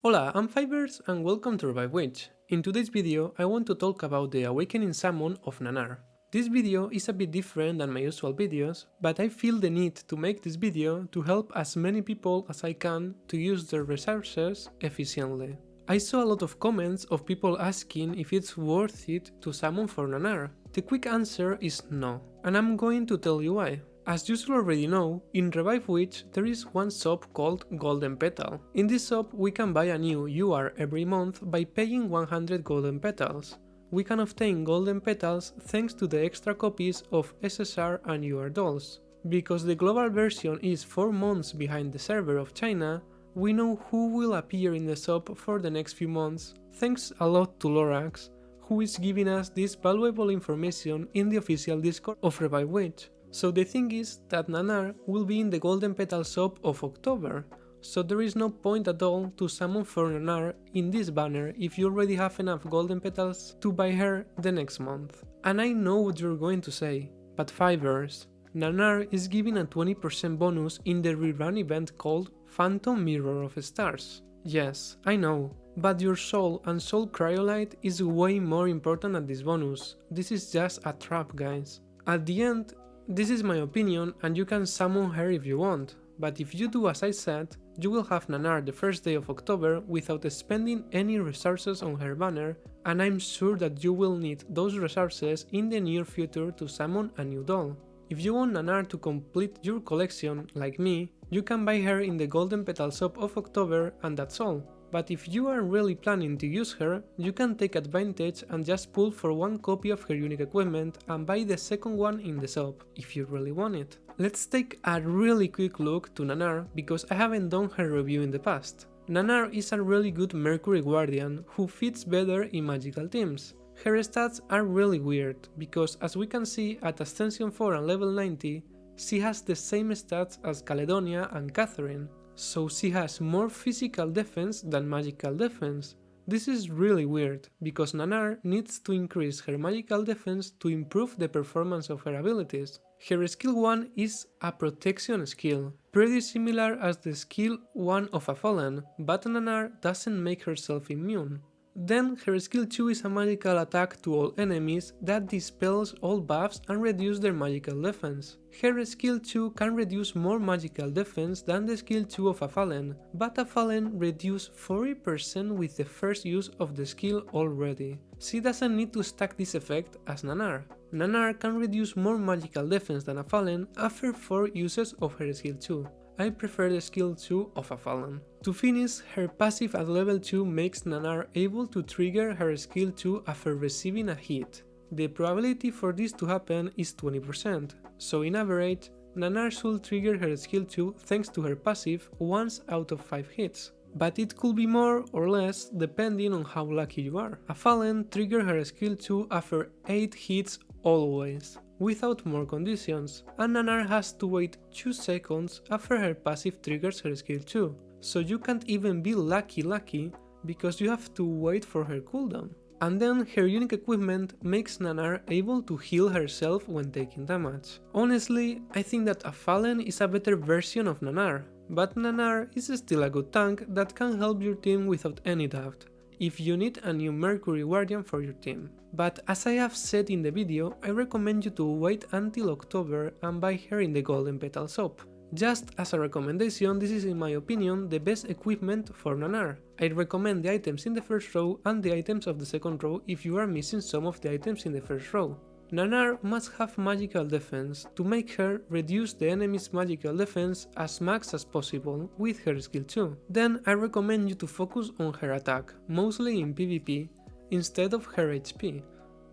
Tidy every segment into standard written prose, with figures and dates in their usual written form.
Hola, I'm Fibers and welcome to Revive Witch. In today's video I want to talk about the Awakening Summon of Nannar. This video is a bit different than my usual videos, but I feel the need to make this video to help as many people as I can to use their resources efficiently. I saw a lot of comments of people asking if it's worth it to summon for Nannar. The quick answer is no, and I'm going to tell you why. As you should already know, in Revive Witch there is one shop called Golden Petal. In this shop we can buy a new UR every month by paying 100 golden petals. We can obtain golden petals thanks to the extra copies of SSR and UR dolls. Because the global version is 4 months behind the server of China, we know who will appear in the shop for the next few months, thanks a lot to Lorax, who is giving us this valuable information in the official Discord of Revive Witch. So the thing is that Nannar will be in the Golden Petal shop of October, so there is no point at all to summon for Nannar in this banner if you already have enough golden petals to buy her the next month. And I know what you're going to say, but Fibers, Nannar is giving a 20% bonus in the rerun event called Phantom Mirror of Stars. Yes, I know, but your soul and soul cryolite is way more important than this bonus. This is just a trap, guys. At the end, this is my opinion and you can summon her if you want, but if you do as I said, you will have Nannar the first day of October without spending any resources on her banner, and I'm sure that you will need those resources in the near future to summon a new doll. If you want Nannar to complete your collection, like me, you can buy her in the Golden Petal shop of October and that's all. But if you are really planning to use her, you can take advantage and just pull for one copy of her unique equipment and buy the second one in the shop, if you really want it. Let's take a really quick look to Nannar, because I haven't done her review in the past. Nannar is a really good Mercury Guardian who fits better in magical teams. Her stats are really weird, because as we can see at Ascension 4 and level 90, she has the same stats as Caledonia and Catherine. So she has more physical defense than magical defense. This is really weird, because Nannar needs to increase her magical defense to improve the performance of her abilities. Her skill 1 is a protection skill, pretty similar as the skill 1 of a Fallen, but Nannar doesn't make herself immune. Then her skill 2 is a magical attack to all enemies that dispels all buffs and reduces their magical defense. Her skill 2 can reduce more magical defense than the skill 2 of a Fallen, but a Fallen reduces 40% with the first use of the skill already. She doesn't need to stack this effect as Nannar. Nannar can reduce more magical defense than a Fallen after 4 uses of her skill 2. I prefer the skill 2 of a Fallen. To finish, her passive at level 2 makes Nannar able to trigger her skill 2 after receiving a hit. The probability for this to happen is 20%, so in average, Nannar should trigger her skill 2 thanks to her passive once out of 5 hits. But it could be more or less depending on how lucky you are. A Fallen triggers her skill 2 after 8 hits always, without more conditions, and Nannar has to wait 2 seconds after her passive triggers her skill 2, so you can't even be lucky because you have to wait for her cooldown. And then her unique equipment makes Nannar able to heal herself when taking damage. Honestly, I think that a Fallen is a better version of Nannar, but Nannar is still a good tank that can help your team without any doubt, if you need a new Mercury Guardian for your team. But as I have said in the video, I recommend you to wait until October and buy her in the Golden Petal shop. Just as a recommendation, this is in my opinion the best equipment for Nannar. I recommend the items in the first row and the items of the second row if you are missing some of the items in the first row. Nannar must have magical defense to make her reduce the enemy's magical defense as max as possible with her skill 2. Then I recommend you to focus on her attack, mostly in PvP, instead of her HP,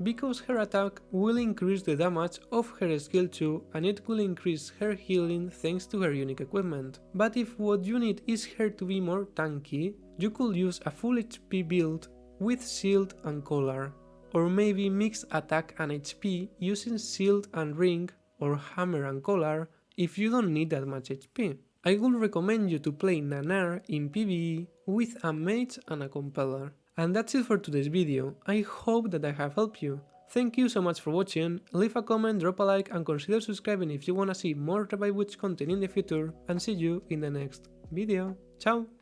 because her attack will increase the damage of her skill 2 and it will increase her healing thanks to her unique equipment. But if what you need is her to be more tanky, you could use a full HP build with shield and collar, or maybe mix attack and HP using shield and ring or hammer and collar if you don't need that much HP. I would recommend you to play Nannar in PvE with a mage and a compeller. And that's it for today's video. I hope that I have helped you. Thank you so much for watching, leave a comment, drop a like and consider subscribing if you wanna see more Revive Witch content in the future, and see you in the next video. Ciao!